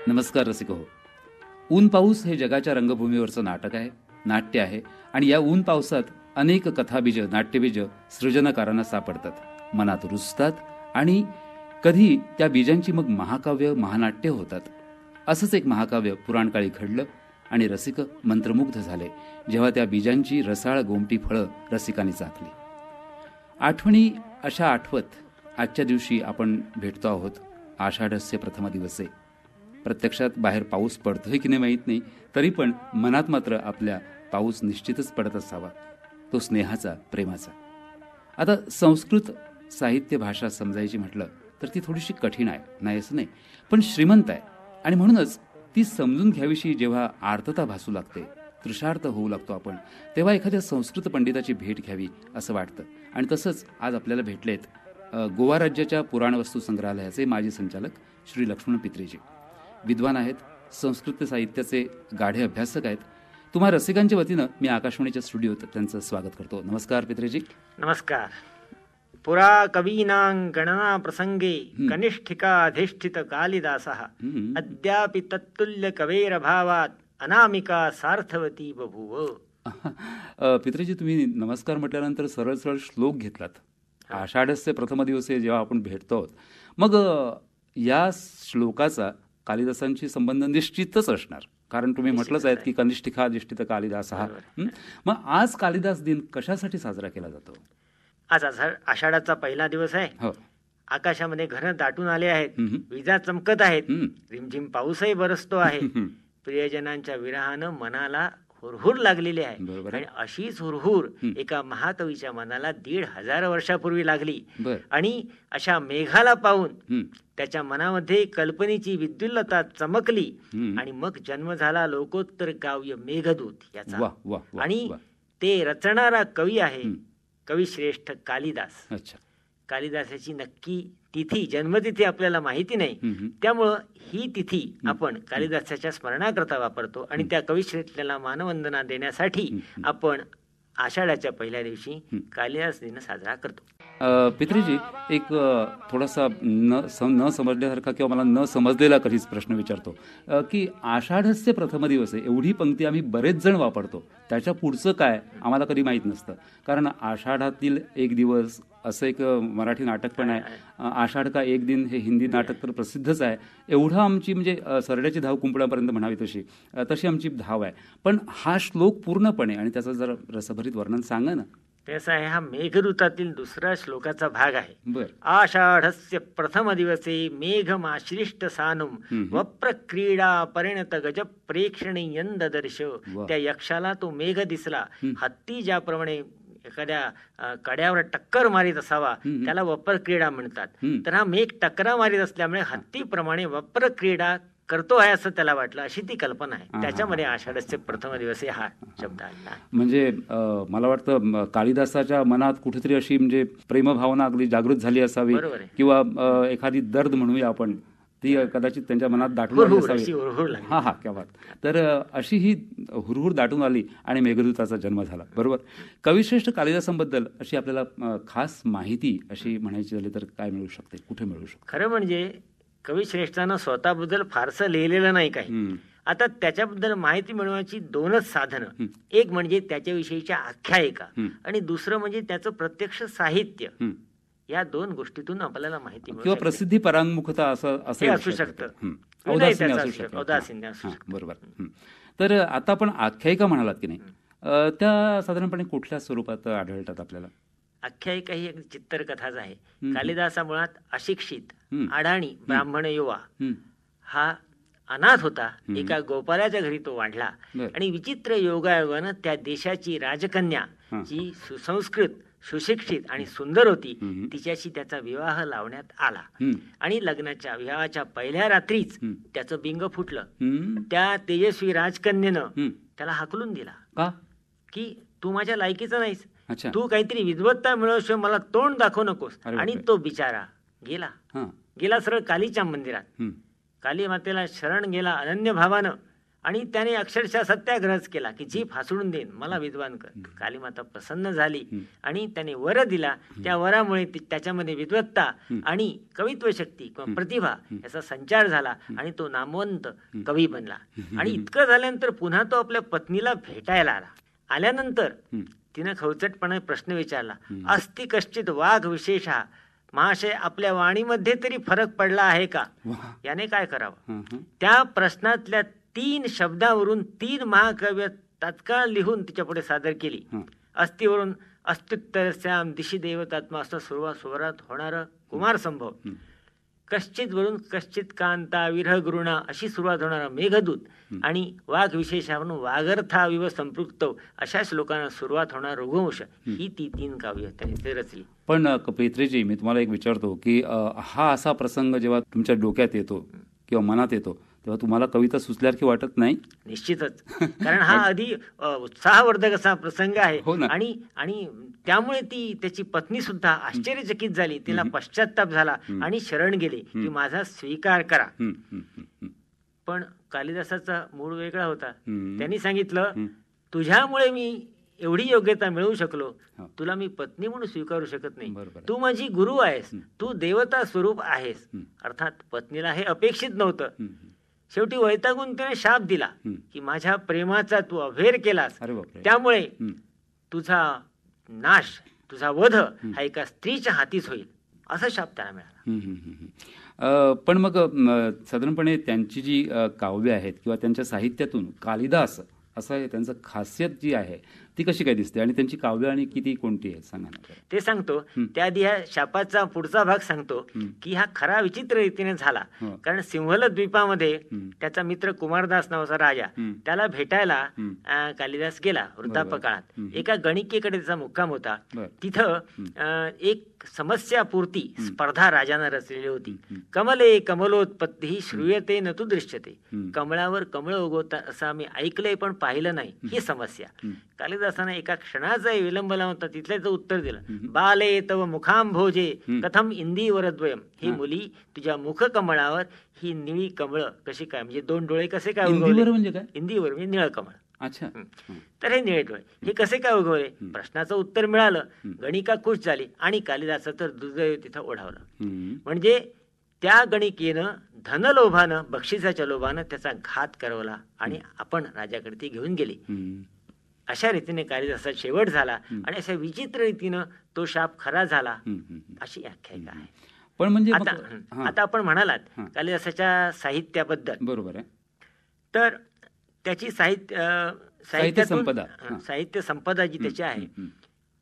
नमस्कार रसिको हो. ऊन पाऊस हे जगाच्या रंगभूमीवरचं नाटक आहे, नाट्य आहे आणि या ऊन पावसात अनेक कथाबीज, नाट्यबीज सृजनकारांना सापडतात, मनात रुजतात आणि कधी त्या बीजांची मग महाकाव्य, महानाट्य होतात. असंच एक महाकाव्य पुराणकाळी घडलं आणि रसिक मंत्रमुग्ध झाले जेव्हा त्या बीजांची रसाळ गोमटी फळं रसिकांनी चाखली. आठवणी अशा आठवत आजच्या दिवशी आपण भेटतो आहोत. आषाढस्य प्रथम दिवसे. प्रत्यक्षात बाहेर पाऊस पडतोय की नाही माहीत नाही, तरी पण मनात मात्र आपल्या पाऊस निश्चितच पडत असावा, तो स्नेहाचा, प्रेमाचा. आता संस्कृत साहित्य भाषा समजायची म्हटलं तर ती थोडीशी कठीण आहे, नाही असं नाही, पण श्रीमंत आहे. आणि म्हणूनच ती समजून घ्यावीशी जेव्हा आर्तता भासू लागते, तृषार्थ होऊ लागतो आपण, तेव्हा एखाद्या संस्कृत पंडिताची भेट घ्यावी असं वाटतं. आणि तसंच आज आपल्याला भेटलेत गोवा राज्याच्या पुराणवस्तू संग्रहालयाचे माजी संचालक श्री लक्ष्मण पित्रेजी. विद्वान आहेत, संस्कृत साहित्याचे गाढे अभ्यासक आहेत. तुम्हा रसिकांच्या वतीनं मी आकाशवाणीच्या स्टुडिओत त्यांचं स्वागत करतो. नमस्कार पित्रेजी. नमस्कार. पुरा कवीनां गणना प्रसंगे कनिष्ठिकाधिष्ठित कालिदासः अद्यापि तत्तुल्य कवेर भावात अनामिका सार्थवती बभूव. पित्रेजी, तुम्ही नमस्कार म्हटल्यानंतर सरळ सरळ श्लोक घेतलात. आषाढस्य प्रथम दिवसे जेव्हा आपण भेटतो आहोत, मग या श्लोकाचा कालिदासांशी संबंध निश्चितच असणार, कारण तुम्ही म्हटलंच आहेत की कनिष्ठिकाधिष्ठित कालिदास हा. मग आज कालिदास दिन कशासाठी साजरा केला जातो? आज आषाढाचा पहिला दिवस आहे. हो. आकाशामध्ये घन दाटून आले आहेत, विजा चमकत आहेत, रिमझिम पाऊसही बरसतो आहे. प्रियजनांच्या विरहानं मनाला हुरहुर लागलेली आहे. आणि अशीच हुरहुर एका महाकवीच्या मनाला 1500 वर्षापूर्वी लागली. आणि अशा मेघाला पाहून त्याच्या मनामध्ये कल्पनेची विद्युल्लता चमकली आणि मग जन्म झाला लोकोत्तर काव्य मेघदूत याचा. आणि ते रचणारा कवी आहे कविश्रेष्ठ कालिदास. कालिदासाची नक्की तिथी, जन्मतिथी आपल्याला माहिती नाही, त्यामुळं ही तिथी आपण कालिदासाच्या स्मरणाकरता वापरतो. आणि त्या कविश्रेष्ठाला मानवंदना देण्यासाठी आपण आषाढाच्या पहिल्या दिवशी कालिदास दिन साजरा करतो. पित्रीजी, एक थोडासा न समजल्यासारखा किंवा मला न समजलेला कधीच प्रश्न विचारतो की आषाढस्य प्रथम दिवस आहे, एवढी पंक्ती आम्ही बरेच जण वापरतो, त्याच्या पुढचं काय आम्हाला कधी माहीत नसतं. कारण आषाढातील एक दिवस असं एक मराठी नाटक पण आहे, आषाढ का एक दिन हे हिंदी नाटक तर प्रसिद्धच आहे. एवढं आमची म्हणजे सरड्याची धाव कुंपणापर्यंत म्हणावी तशी आमची धाव आहे. पण हा श्लोक पूर्णपणे आणि त्याचं जरा रसभरीत वर्णन सांगा ना. त्याचा आहे, हा मेघदूतातील दुसरा श्लोकाचा भाग आहे. आषाढस्य प्रथम दिवसे मेघमाश्लिष्ट सानुम वप्रक्रीडा परिणत गज प्रेक्षणी यंददर्श. त्या यक्षाला तो मेघ दिसला. हत्ती ज्याप्रमाणे एखाद्या कड्यावर टक्कर मारित असावा त्याला वपर क्रीडा म्हणतात. तर हा मेघ टक्करा मारित असल्यामुळे हत्तीप्रमाणे वपर क्रीडा करतो आहे असं त्याला वाटलं, अशी ती कल्पना आहे. त्याच्यामध्ये आषाढस्य प्रथम दिवस हा शब्द आला. म्हणजे मला वाटतं कालिदासाच्या मनात कुठेतरी अशी म्हणजे प्रेमभावना अगदी जागृत झाली असावी, किंवा एखादी दर्द म्हणूया आपण, ती कदाचित त्यांच्या मनात दाटून आली असावी. हा क्या बात. तर अशी ही हुरहुर दाटून आली आणि मेघदूताचा जन्म झाला. बरोबर. कविश्रेष्ठ कालिदासांबद्दल अशी आपल्याला खास माहिती अशी म्हणायची झाली तर काय मिळू शकते, कुठे मिळू शकते? खरं म्हणजे कविश्रेष्ठानं स्वतःबद्दल फारसं लिहिलेलं नाही काही. आता त्याच्याबद्दल माहिती मिळवण्याची दोनच साधनं, एक म्हणजे त्याच्याविषयीच्या आख्यायिका आणि दुसरं म्हणजे त्याचं प्रत्यक्ष साहित्य. या दोन गोष्टीतून आपल्याला माहिती किंवा प्रसिद्धी परांगमुखता असं असू शकतं, औदासिन्य असू शकतं. बरोबर. तर आता आपण आख्यायिका म्हणालात की नाही, त्या साधारणपणे कुठल्या स्वरूपात आढळतात आपल्याला? आख्यायिका ही एक चित्रकथाच आहे. कालिदासा मुळात अशिक्षित, अडाणी ब्राह्मण युवा, हा अनाथ होता. एका गोपालाच्या घरी तो वाढला आणि विचित्र योगायोगानं त्या देशाची राजकन्या जी सुसंस्कृत, सुशिक्षित आणि सुंदर होती, तिच्याशी त्याचा विवाह लावण्यात आला. आणि विवाहाच्या पहिल्या रात्रीच त्याचं बिंग फुटलं. त्या तेजस्वी राजकन्येनं त्याला हाकलून दिला की तू माझ्या लायकीचा नाहीस, तू काहीतरी विद्वत्ता मिळवशिवाय मला तोंड दाखवू नकोस. आणि तो बिचारा गेला सरळ कालीच्या मंदिरात. काली मातेला शरण गेला अनन्य भावानं आणि त्याने अक्षरशः सत्याग्रहच केला की जी फासडून देईन मला विद्वान कर. कालीमाता प्रसन्न झाली आणि त्याने वर दिला. त्या वरामुळे त्याच्यामध्ये विद्वत्ता आणि कवित्व शक्ती किंवा प्रतिभा याचा संचार झाला आणि तो नामवंत कवी बनला. आणि इतकं झाल्यानंतर पुन्हा तो आपल्या पत्नीला भेटायला आल्यानंतर तिनं खवचटपणे प्रश्न विचारला, अस्ति कश्चित वाघ विशेष महाशय, आपल्या वाणीमध्ये तरी फरक पडला आहे का? याने काय करावं? त्या प्रश्नातल्या 3 शब्दावरून 3 महाकाव्य तात्काळ लिहून तिच्या पुढे सादर केली. अस्थिवरून अस्त्युत्तरस्याम दिशी देवतात्मा असं स्वरात होणारं कुमार संभव, कश्चित वरून कश्चित कांता विरह गृणा अशी सुरुवात होणारा मेघदूत आणि वाघ विशेषावरून वागर्थाविव संपृक्त अशा श्लोकांना सुरुवात होणार रघुवंश, ही ती 3 काव्य त्यांनी रचली. पण कपयत्रीजी, मी तुम्हाला एक विचारतो की हा असा प्रसंग जेव्हा तुमच्या डोक्यात येतो किंवा मनात येतो तेव्हा तुम्हाला कविता सुचल्यासारखी वाटत नाही? निश्चितच, कारण हा आधी उत्साहवर्धक असा प्रसंग आहे. आणि त्यामुळे त्याची पत्नी सुद्धा आश्चर्यचकित झाली. तिला पश्चाताप झाला आणि शरण गेले की माझा स्वीकार करा. पण कालिदासाचा मूळ वेगळा होता. त्यांनी सांगितलं, तुझ्यामुळे मी एवढी योग्यता मिळवू शकलो, तुला मी पत्नी म्हणून स्वीकारू शकत नाही. तू माझी गुरु आहेस, तू देवता स्वरूप आहेस. अर्थात पत्नीला हे अपेक्षित नव्हतं. शेवटी वैतागून त्याने शाप दिला की माझ्या प्रेमाचा तू अभेर केलास, त्यामुळे तुझा नाश, तुझा वध हा एका स्त्रीच्या हातीच होईल, असा शाप त्याला मिळाला. पण मग साधारणपणे त्यांची जी काव्य आहेत किंवा त्यांच्या साहित्यातून कालिदास असं त्यांचं खासियत जी आहे ती कशी काय दिसते आणि त्यांची काव्य आणि किती कोणती आहेत सांगा ना. ते सांगतो. त्याआधी ह्या शापाचा पुढचा भाग सांगतो की हा खरा विचित्र रीतीने झाला. कारण सिंहल द्वीपामध्ये त्याचा मित्र कुमारदास नावाचा राजा, त्याला भेटायला कालिदास गेला वृद्धापकाळात. एका गणिकेकडे त्याचा मुक्काम होता. तिथं एक समस्यापूर्ती स्पर्धा राजानं रचलेली होती. कमले कमलोत्पत्ती श्रूयते न तू दृश्यते, कमळावर कमळ उगवतात असं आम्ही ऐकलंय पण पाहिलं नाही, ही समस्या. कालिदासाने एका क्षणाचा विलंब लावून तिथल्याच उत्तर दिलं. बाले तव मुखांभोजे कथम इंदीवरद्वयम, ही मुली तुझ्या मुख कमळावर ही निळी कमळ कशी काय, म्हणजे 2 डोळे कसे काय उगवले? म्हणजे काय? इंदीवर म्हणजे निळ कमळ. अच्छा. तर हे निळे डोळे हे कसे काय उगवले? प्रश्नाचं उत्तर मिळालं. गणिका खुश झाली आणि कालिदासाचं तर दुर्दैव तिथं ओढावलं. म्हणजे त्या गणिकेनं धनलोभानं, बक्षिसाच्या लोभानं त्याचा घात करवला आणि आपण राजाकडे ती घेऊन गेली. अशा रीतीने कालिदासाचा शेवट झाला आणि अशा विचित्र रीतीनं तो शाप खरा झाला, अशी आख्यायिका आहे. पण म्हणजे आता आपण म्हणालात कालिदासाच्या साहित्याबद्दल, बरोबर आहे. तर त्याची साहित्य संपदा जी त्याची आहे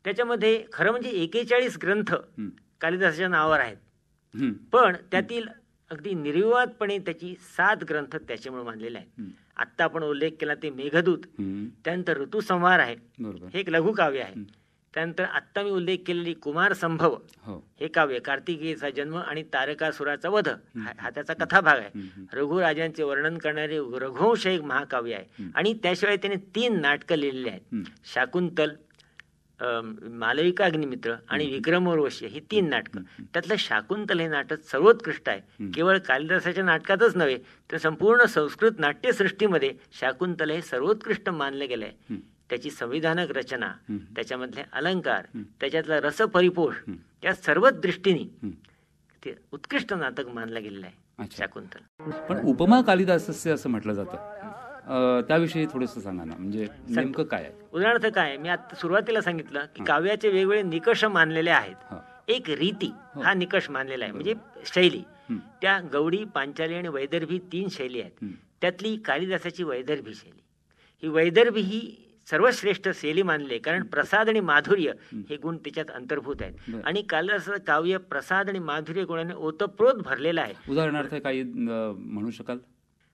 त्याच्यामध्ये खरं म्हणजे 41 ग्रंथ कालिदासाच्या नावावर आहेत. पण त्यातील अगदी निर्विवादपणे त्याची 7 ग्रंथ त्याच्यामुळे मानलेले आहेत. आत्ता आपण उल्लेख केला ते मेघदूत, त्यानंतर ऋतुसंहार आहे, हे एक लघुकाव्य आहे. त्यानंतर आत्ता मी उल्लेख केलेली कुमार संभव हे काव्य, कार्तिकेयचा जन्म आणि तारकासुराचा वध हा त्याचा कथाभाग आहे. रघुराजांचे वर्णन करणारे रघुवंश एक महाकाव्य आहे. आणि त्याशिवाय त्याने 3 नाटकं लिहिलेली आहेत. शाकुंतल, मालविका अग्निमित्र आणि विक्रमोर्वशी ही 3 नाटकं. त्यातलं शाकुंतल हे नाटक सर्वोत्कृष्ट आहे. केवळ कालिदासाच्या नाटकातच नव्हे तर संपूर्ण संस्कृत नाट्यसृष्टीमध्ये शाकुंतल हे सर्वोत्कृष्ट मानले गेले आहे. त्याची संविधानक रचना, त्याच्यामधले अलंकार, त्याच्यातला रसपरिपोष या सर्वच दृष्टीने ते उत्कृष्ट नाटक मानलं गेलेलं आहे शाकुंतल. पण उपमा कालिदासस्य असं म्हटलं जातं, त्याविषयी थोडंसं सांगा ना. म्हणजे नेमकं काय आहे? उदाहरणार्थ काय, मी आता सुरुवातीला सांगितलं की काव्याचे वेगवेगळे निकष मानलेले आहेत. एक रीती हा निकष मानलेला आहे, म्हणजे शैली. त्या गौडी, पांचाली आणि वैदर्भी 3 शैली आहेत. त्यातली कालिदासाची वैदर्भी शैली, ही वैदर्भी ही सर्वश्रेष्ठ शैली मानले, कारण प्रसाद आणि माधुर्य हे गुण त्याच्यात अंतर्भूत आहेत. आणि कालिदासाचं काव्य प्रसाद आणि माधुर्य गुणाने ओतप्रोत भरलेलं आहे. उदाहरणार्थ काही म्हणू शकाल?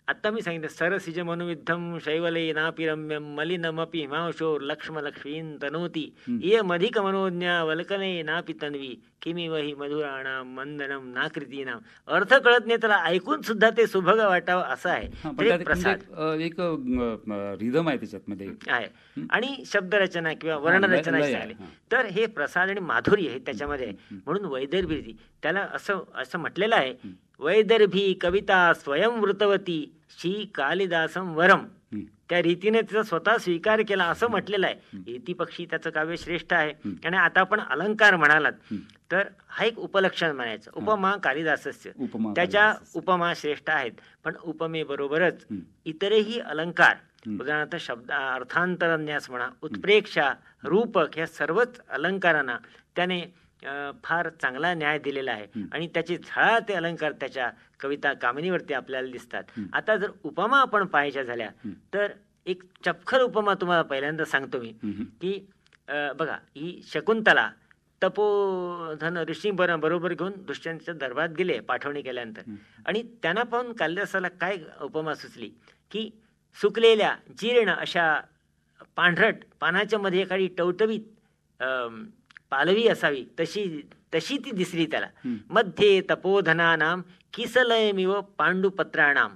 आता मी सांगितलं, सरसिज मनुविद्धम शैवले नापि रम्यम मलिनमपि हिमांशोर लक्ष्म लक्ष्मीन तनोती इय मधिक मनोज्ञा वल्कने नापि तन्वी किमी वही मधुराणाम मंदनम नाकृतीनाम. अर्थ कळत नाही त्याला, ऐकून सुद्धा ते सुभग वाटावं असं आहे. प्रसाद एक रिदम आहे त्याच्यामध्ये आहे आणि शब्दरचना किंवा वर्णरचना झाली, तर हे प्रसाद आणि माधुर्य हे त्याच्यामध्ये आहे. म्हणून वैदर्भी त्याला असं म्हटलेलं आहे वैदर्भी कविता स्वयं वृतवती शी कालिदासम वरम. त्या रीतीने तिचा स्वतः स्वीकार केला असं म्हटलेलं आहे. इति पक्षी त्याचं काव्य श्रेष्ठ आहे. आणि आता आपण अलंकार म्हणालात तर हा एक उपलक्षण म्हणायचं. उपमा कालिदासस्य, त्याच्या उपमा श्रेष्ठ आहेत. पण उपमे बरोबरच इतरही अलंकार, उदाहरणार्थ शब्द अर्थांतरन्यास म्हणा, उत्प्रेक्षा, रूपक, ह्या सर्वच अलंकारांना त्याने फार चांगला न्याय दिलेला आहे. आणि त्याचे झळा ते अलंकार त्याच्या कविता कामिनीवरती आपल्याला दिसतात. आता जर उपमा आपण पाहायच्या झाल्या तर एक चपखल उपमा तुम्हाला पहिल्यांदा सांगतो मी, की बघा, ही शकुंतला तपोधन ऋषी बरोबर घेऊन दुष्यंतच्या दरबारात गेले पाठवणी केल्यानंतर. आणि त्यांना पाहून कालिदासाला काय उपमा सुचली, की सुकलेल्या जीर्ण अशा पांढरट पानाच्या मध्ये एखादी टवटवीत पालवी असावी तशी ती दिसली त्याला. मध्ये तपोधनानाम किसलयमिव पांडुपत्राणाम,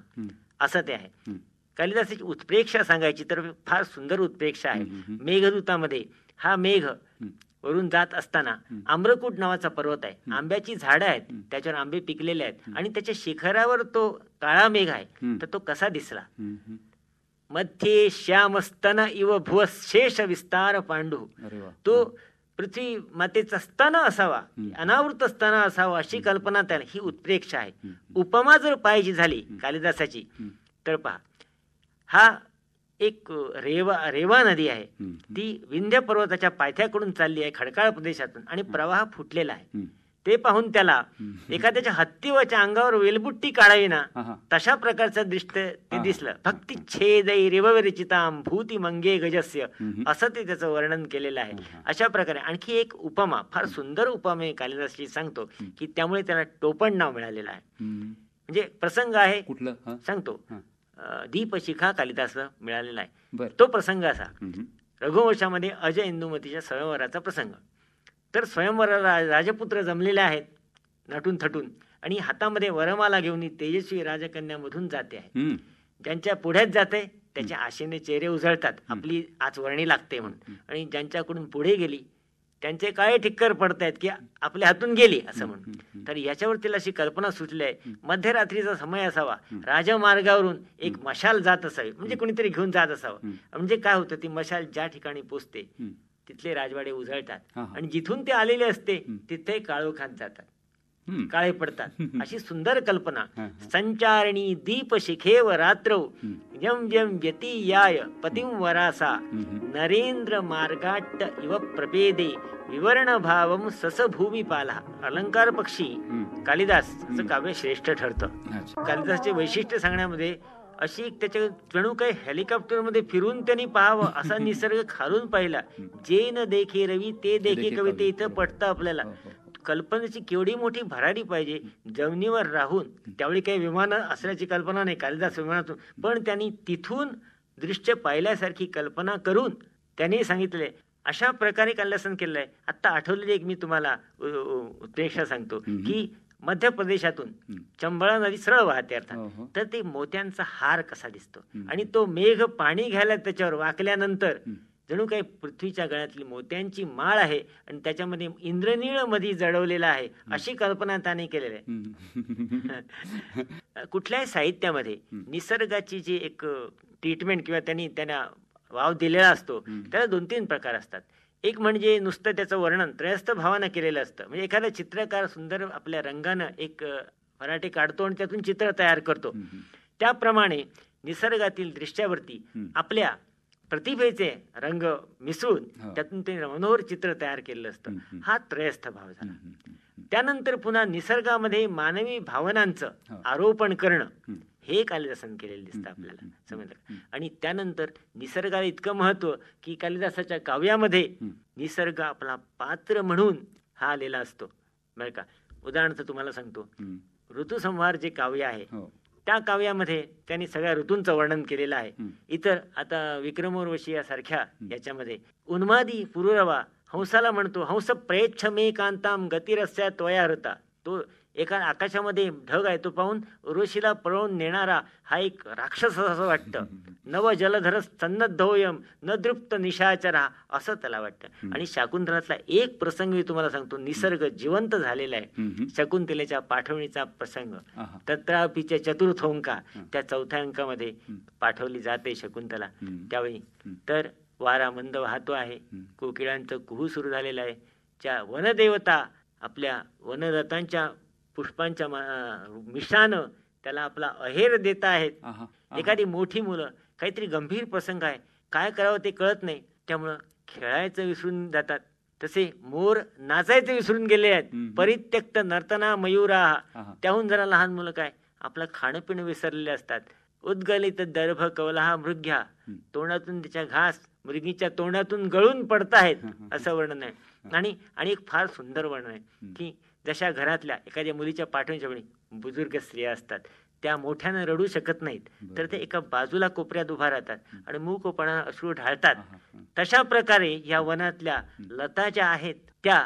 असं ते आहे. कालिदासाची उत्प्रेक्षा सांगायची तर फार सुंदर उत्प्रेक्षा आहे. मेघदूतामध्ये हा मेघ वरून जात असताना आम्रकूट नावाचा पर्वत आहे, आंब्याची झाडं आहेत, त्याच्यावर आंबे पिकलेले आहेत, आणि त्याच्या शिखरावर तो काळा मेघ आहे. तर तो कसा दिसला, मध्ये श्यामस्तन इव भुवशेष विस्तार पांडू, तो पृथ्वी मातेचा स्तन असावा, अनावृत स्तन असावा, अशी कल्पना त्याला. ही उत्प्रेक्षा आहे. उपमा जर पाहिजे झाली कालिदासाची तर पहा, हा एक रेवा नदी आहे. ती विंध्य पर्वताच्या पायथ्याकडून चालली आहे, खडकाळ प्रदेशातून, आणि प्रवाह फुटलेला आहे. ते पाहून त्याला एखाद्याच्या हत्तीवरच्या अंगावर वेलबुट्टी काढावी ना, तशा प्रकारचं दृश्य ते दिसलं. भक्ती छेदै रेवविरचिताम भूती मंगे गजस्य, असं ते त्याचं वर्णन केलेलं आहे. अशा प्रकारे आणखी एक उपमा, फार सुंदर उपमा कालिदासाची सांगतो, की त्यामुळे त्याला टोपण नाव मिळालेलं आहे. म्हणजे प्रसंग आहे, सांगतो. दीपशिखा कालिदासला मिळालेला आहे. तो प्रसंग असा, रघुवंशामध्ये अजय इंदुमतीच्या स्वयंवराचा प्रसंग. तर स्वयंवराला राजपुत्र जमलेले आहेत नटून थटून, आणि हातामध्ये वरमाला घेऊन तेजस्वी राजकन्यामधून जाते आहे. ज्यांच्या पुढ्यात जाते त्याच्या आशेने चेहरे उजळतात, आपली आज वर्णी लागते म्हणून. आणि ज्यांच्याकडून पुढे गेली त्यांचे काळे ठिक्कर पडतायत की आपल्या हातून गेली असं म्हणून. तर याच्यावर तिला अशी कल्पना सुचली आहे, मध्यरात्रीचा समय असावा, राजमार्गावरून एक मशाल जात असावी, म्हणजे कोणीतरी घेऊन जात असावं. म्हणजे काय होतं, ती मशाल ज्या ठिकाणी पोचते तिथले राजवाडे उजळतात, आणि जिथून ते आलेले असते तिथे काळोखात जातात, काळे पडतात. अशी सुंदर कल्पना. संचारिणी दीप शिखेव रात्रौ यम यम व्यतीयाय पतिं वरासा नरेंद्र मार्गाट्ट इव प्रपेदे विवर्ण भावम सस भूमिपाला. अलंकार पक्षी कालिदासचं काव्य श्रेष्ठ ठरतं. कालिदासचे वैशिष्ट्य सांगण्यामध्ये अशी एक, त्याच्या जणू काही हेलिकॉप्टर मध्ये फिरून त्यांनी पाहावं असा निसर्ग खालून पाहिला. जे न देखे रवी ते देखे कविते इथं पडतं आपल्याला. कल्पनेची केवढी मोठी भरारी पाहिजे. जमिनीवर राहून, त्यावेळी काही विमान असल्याची कल्पना नाही कालिदास विमानातून, पण त्यांनी तिथून दृश्य पाहिल्यासारखी कल्पना करून त्यांनी सांगितले. अशा प्रकारे कालिदासन केलंय. आता आठवलेली एक मी तुम्हाला उत्प्रेक्षा सांगतो, की मध्य प्रदेशातून चंबळा नदी सरळ वाहते अर्थात. तर ते मोत्यांचा हार कसा दिसतो, आणि तो मेघ पाणी घ्यायला त्याच्यावर वाकल्यानंतर जणू काही पृथ्वीच्या गळ्यातली मोत्यांची माळ आहे, आणि त्याच्यामध्ये इंद्रनीळ मध्ये जडवलेला आहे, अशी कल्पना त्याने केलेली आहे. कुठल्याही साहित्यामध्ये निसर्गाची जी एक ट्रीटमेंट किंवा त्यांना वाव दिलेला असतो, त्याला 2-3 प्रकार असतात. एक म्हणजे नुसतं त्याचं वर्णन त्रयस्थ भावानं केलेलं असतं. म्हणजे एखादा चित्रकार सुंदर आपल्या रंगानं एक फराटे काढतो आणि त्यातून चित्र तयार करतो. त्याप्रमाणे निसर्गातील दृश्यावरती आपल्या प्रतिभेचे रंग मिसळून त्यातून ते मनोहर चित्र तयार केलेलं असतं. हा त्रयस्थ भाव झाला. त्यानंतर पुन्हा निसर्गामध्ये मानवी भावनांचं आरोपण करणं, हे कालिदासन केलेलं दिसतं आपल्याला, समजलं. आणि त्यानंतर निसर्गाला इतकं महत्व की कालिदासाच्या काव्यामध्ये निसर्ग आपला पात्र म्हणून हा आलेला असतो, बरं का. उदाहरणार्थ तुम्हाला सांगतो, ऋतुसंहार जे काव्य आहे त्या काव्यामध्ये त्यांनी सगळ्या ऋतूंचं वर्णन केलेलं आहे. इतर आता विक्रमोर्वशी यासारख्या याच्यामध्ये उन्मादी पुरुरवा हंसाला म्हणतो, हंस प्रेच्छमे कांताम गतिरस्या त्वया हृता. तो एका आकाशामध्ये ढग आहे तो पाहून उर्वशीला पळवून नेणारा हा एक राक्षस असं वाटतं. नव जलधर सन्नद्धोयम न दृप्त निशाचरा असं त्याला वाटतं. आणि शकुंतलातला एक प्रसंग मी तुम्हाला सांगतो, निसर्ग जिवंत झालेला आहे. शकुंतलेच्या पाठवणीचा प्रसंग तत्रापीच्या चतुर्थोंका, त्या चौथ्या अंकामध्ये पाठवली जाते शकुंतला. त्यावेळी तर वारा मंद वाहतो आहे, कोकिळांचं कुहू सुरू झालेलं आहे. त्या वनदेवता आपल्या वनरथांच्या पुष्पांच्या मिश्रानं त्याला आपला अहेर देत आहेत. एखादी मोठी मुलं, काहीतरी गंभीर प्रसंग आहे, काय करावं ते कळत नाही, त्यामुळं खेळायचं विसरून जातात. तसे मोर नाचायचे विसरून गेले आहेत. परित्यक्त नर्तना मयुरा, त्याहून जरा लहान मुलं काय आपलं खाणं पिणं विसरलेले असतात. उद्गलित दर्भ कवलाहा मृग्या, तोंडातून तिच्या घास मृगीच्या तोंडातून गळून पडत आहेत असं वर्णन आहे. आणि एक फार सुंदर वर्णन आहे की जशा घरातल्या एखाद्या मुलीच्या पाठवणीच्या वेळी बुजुर्ग स्त्रिया असतात, त्या मोठ्यानं रडू शकत नाहीत, तर ते एका बाजूला कोपऱ्यात उभा राहतात आणि मूकपणा अश्रू ढाळतात. तशा प्रकारे या वनातल्या लता ज्या आहेत त्या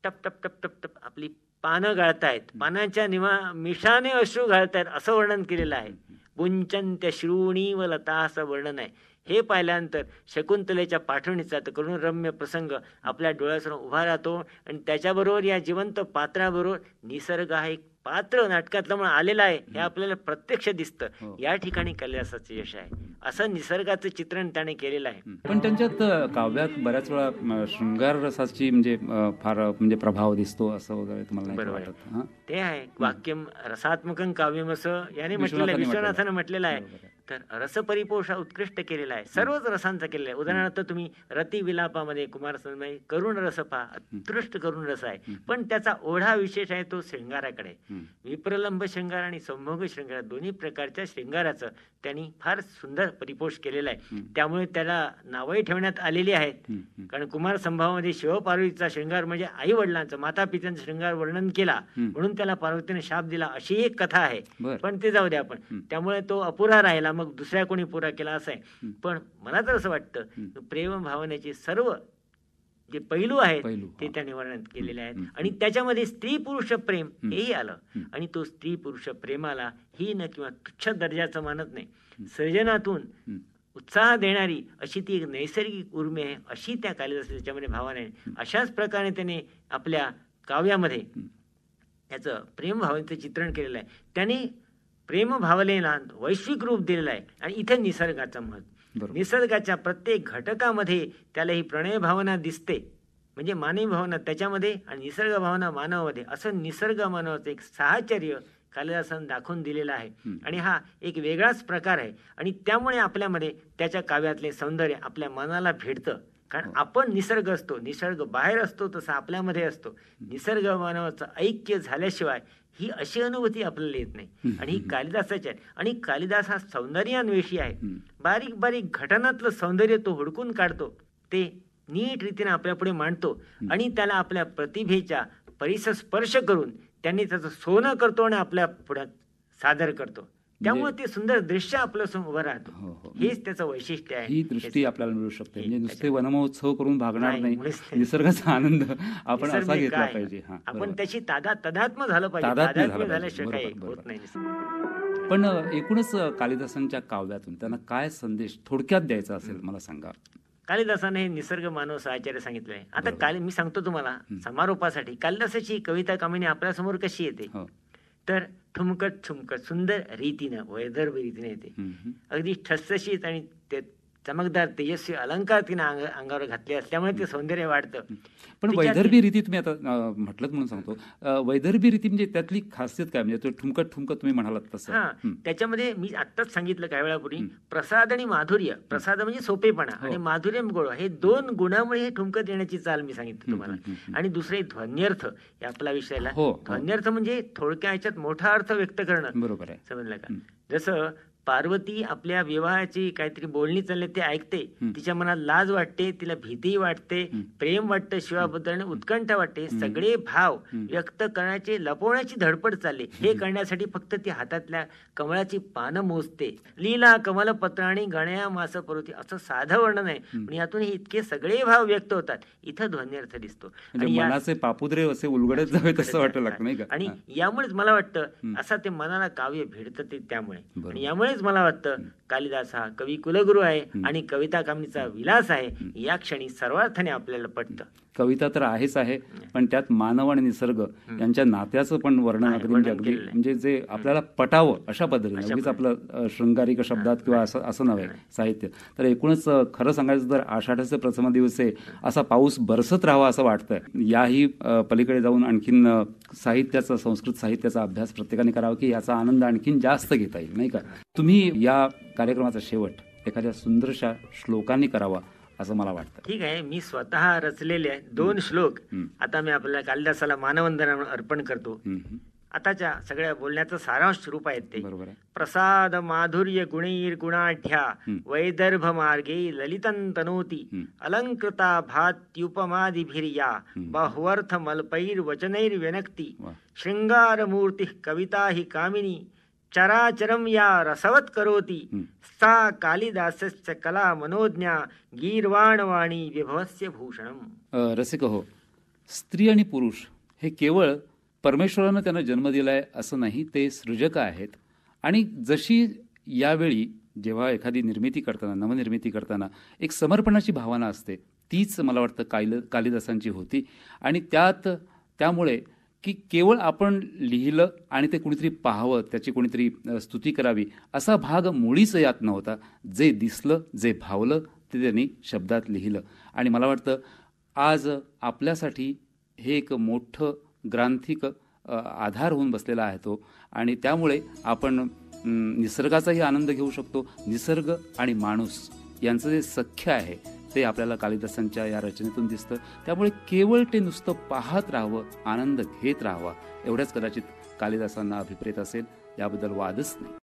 टप टप टप टप टप आपली पानं गाळतायत, पानांच्या मिशाने अश्रू घालतायत असं वर्णन केलेलं आहे. पुंचंत्य श्रूणी व लता असं वर्णन आहे. हे पाहिल्यानंतर शकुंतलेच्या पाठवणीचा करुणरम्य प्रसंग आपल्या डोळ्यासमोर उभा राहतो. आणि त्याच्याबरोबर या जिवंत पात्राबरोबर निसर्ग हा एक पात्र नाटकातलं म्हणून आलेला आहे हे आपल्याला प्रत्यक्ष दिसतं. या ठिकाणी कालिदासाचं यश आहे. असं निसर्गाचं चित्रण त्याने केलेलं आहे. पण त्यांच्यात काव्यात बऱ्याच वेळा शृंगार रसाची म्हणजे फार म्हणजे प्रभाव दिसतो असं वगैरे तुम्हाला नाही वाटत? ते आहे वाक्यम रसात्मकं काव्यम असं याने म्हटलेलं आहे, विश्वनाथानं म्हटलेलं आहे. तर रसपरिपोष उत्कृष्ट केलेला आहे, सर्वच रसांचा केलेला आहे. उदाहरणार्थ तुम्ही रती विलापामध्ये कुमार संभ्रम करुण रस पहा, उत्कृष्ट करुण रस आहे. पण त्याचा ओढा विशेष आहे तो शृंगाराकडे. विप्रलंब शृंगार आणि संभोग शृंगार दोन्ही प्रकारच्या शृंगाराचं त्यांनी फार सुंदर परिपोष केलेला आहे. त्यामुळे त्याला नावही ठेवण्यात आलेली आहेत. कारण कुमार संभवामध्ये शिवपार्वतीचा शृंगार म्हणजे आई वडिलांचं माता पित्यांचं शृंगार वर्णन केला म्हणून त्याला पार्वतीने शाप दिला अशी एक कथा आहे. पण ते जाऊ द्या, आपण त्यामुळे तो अपुरा राहिला, मग दुसऱ्या कोणी पुरा केला असं आहे. पण मला तर असं वाटतं प्रेम भावनेचे सर्व जे पैलू आहेत ते त्याने वर्णन केलेले आहेत. आणि त्याच्यामध्ये स्त्री पुरुष प्रेम हेही आलं. आणि तो स्त्री पुरुष प्रेमाला हीन किंवा तुच्छ दर्जाचं मानत नाही. सर्जनातून उत्साह देणारी अशी ती एक नैसर्गिक उर्मी आहे, अशी त्या कालिदास त्याच्यामध्ये भावना आहे. अशाच प्रकारे त्याने आपल्या काव्यामध्ये त्याचं प्रेम भावनेचं चित्रण केलेलं आहे. त्याने प्रेम भावनेला वैश्विक रूप दिलेलं आहे. आणि इथे निसर्गाचं महत्व, निसर्गाच्या प्रत्येक घटकामध्ये त्याला ही प्रणय भावना दिसते, म्हणजे मानवी भावना त्याच्यामध्ये आणि निसर्ग भावना मानवामध्ये, असं निसर्ग मानवाचं एक साहचर्य कालिदासानं दाखवून दिलेला आहे. आणि हा एक वेगळाच प्रकार आहे. आणि त्यामुळे आपल्यामध्ये त्याच्या काव्यातले सौंदर्य आपल्या मनाला भेटतं. कारण आपण निसर्ग असतो, निसर्ग बाहेर असतो तसं आपल्यामध्ये असतो. निसर्ग मानवाचं ऐक्य झाल्याशिवाय ही अशी अनुभूती आपल्याला येत नाही. आणि ही कालिदासाची आहे. आणि कालिदास हा सौंदर्यान्वेषी आहे. बारीक बारीक घटनातलं सौंदर्य तो हुडकून काढतो, ते नीट रीतीने आपल्या पुढे मांडतो आणि त्याला आपल्या प्रतिभेच्या परिस्पर्श करून त्यांनी त्याचं सोनं करतो आणि आपल्या पुढे सादर करतो. त्यामुळे ते सुंदर दृश्य आपल्या समोर उभं राहतो. हेच त्याचं वैशिष्ट्य आहे. ही दृष्टी आपल्याला मिळू शकते. म्हणजे नुसते वनमहोत्सव करून भागणार नाही, निसर्गाचा आनंद आपण असा घेतला पाहिजे. आपण त्याची तादात्म्य झालं पाहिजे, तादात्म्य झाल्याशिवाय काही होत नाही. पण एकूणच कालिदासांच्या काव्यातून त्यांना काय संदेश थोडक्यात द्यायचा असेल मला सांगा. कालिदासाने हे निसर्ग मानव साहचर्य सांगितलंय. आता मी सांगतो तुम्हाला समारोपासाठी कालिदासाची कविता कामिनी आपल्यासमोर कशी येते. तर ठुमकत ठुमकत सुंदर रीतीनं वैदर्भ रीतीने येते. अगदी ठसठशीत आणि ते चमकदार तेजस्वी अलंकार तिने अंगावर घातले असल्यामुळे ते सौंदर्य वाढतं. पण वैदर्भी रीती तुम्ही आता म्हटलं म्हणून सांगतो, वैदर्भी रीती म्हणजे त्यातली खासियत काय, म्हणजे ठुमकत ठुमकत तुम्ही म्हणालात तसं. त्याच्यामध्ये मी आत्ताच सांगितलं काही वेळापूर्वी, प्रसाद आणि माधुर्य. प्रसाद म्हणजे सोपेपणा आणि माधुर्य गोड, हे दोन गुणामुळे हे ठुमकत येण्याची चाल मी सांगितलं तुम्हाला. आणि दुसरे ध्वन्यर्थ या आपला विषयाला. ध्वन्यर्थ म्हणजे थोडक्या ह्याच्यात मोठा अर्थ व्यक्त करणं. बरोबर आहे, समजलं का. जसं पार्वती आपल्या विवाहाची काहीतरी बोलणी चालली ते ऐकते, तिच्या मनात लाज वाटते, तिला भीती वाटते, प्रेम वाटतं शिवाबद्दल, उत्कंठ वाटते, सगळे भाव व्यक्त करण्याची लपवण्याची धडपड चालली. हे करण्यासाठी फक्त ती हातातल्या कमळाची पानं मोजते. लीला कमलपत्राणी गणया मास परोती असं साधं वर्णन आहे, पण यातून इतके सगळे भाव व्यक्त होतात. इथं ध्वन्यर्थ दिसतो आणि मनाचे पापुद्रे असे उलगडत जावे तसं वाटतं लागतं नाही का. आणि यामुळेच मला वाटतं असं ते मनाला काव्य भिडतं ते त्यामुळे. आणि यामुळेच मला वाटतं कालिदास हा कवी कुलगुरू आहे आणि कविता कामणीचा विलास आहे. या क्षणी सर्वार्थाने आपल्याला पटतं. कविता तर आहेच आहे, पण त्यात मानव आणि निसर्ग यांच्या नात्याचं पण वर्णन अगदी म्हणजे जे आपल्याला पटावं अशा पद्धतीने, अगदीच आपलं शृंगारिक शब्दात किंवा असं नव्हे साहित्य. तर एकूणच खरं सांगायचं तर आषाढाचे प्रथम दिवसे असा पाऊस बरसत राहावा असं वाटतंय. याही पलीकडे जाऊन आणखीन साहित्याचा, संस्कृत साहित्याचा अभ्यास प्रत्येकाने करावा की याचा आनंद आणखीन जास्त घेता येईल नाही का. तुम्ही या कार्यक्रमाचा शेवट एखाद्या सुंदरशा श्लोकांनी करावा असं मला वाटतं. ठीक आहे, मी स्वतः रचलेले 2 श्लोक आता मी आपल्याला कालिदासाला मानवंदना अर्पण करतो. आताच्या सगळ्या बोलण्याचं सारांश रूप आहेत ते. बरोबर आहे. प्रसाद माधुर्य गुणैर गुणाढ्या वैदर्भ मार्गे ललितं तनोती अलंकृता भात्युपमादिभिर्या बाह्वर्थ मल्पैर वचनैर व्यनक्ती शृंगार मूर्ती कविता हि कामिनी चराचरम या रसवत करोती सा कालिदासस्य कला मनोज्ञा गीर्वाणवाणी विभवस्य भूषणम. रसिक हो, स्त्री आणि पुरुष हे केवळ परमेश्वरानं त्यांना जन्म दिलाय असं नाही, ते सृजक आहेत. आणि जशी यावेळी जेव्हा एखादी निर्मिती करताना, नवनिर्मिती करताना एक समर्पणाची भावना असते, तीच मला वाटतं कालिदासांची होती. आणि त्यामुळे की केवळ आपण लिहिलं आणि ते कुणीतरी पाहावं, त्याची कुणीतरी स्तुती करावी असा भाग मुळीच यात नव्हता. जे दिसलं, जे भावलं ते त्यांनी शब्दात लिहिलं. आणि मला वाटतं आज आपल्यासाठी हे एक मोठं ग्रांथिक आधार होऊन बसलेला आहे तो. आणि त्यामुळे आपण निसर्गाचाही आनंद घेऊ शकतो. निसर्ग आणि माणूस यांचं जे सख्य आहे ते आपल्याला कालिदासांच्या या रचनेतून दिसतं. त्यामुळे केवळ ते नुसतं पाहत राहावं, आनंद घेत राहावा एवढ्याच कदाचित कालिदासांना अभिप्रेत असेल, याबद्दल वादच नाही.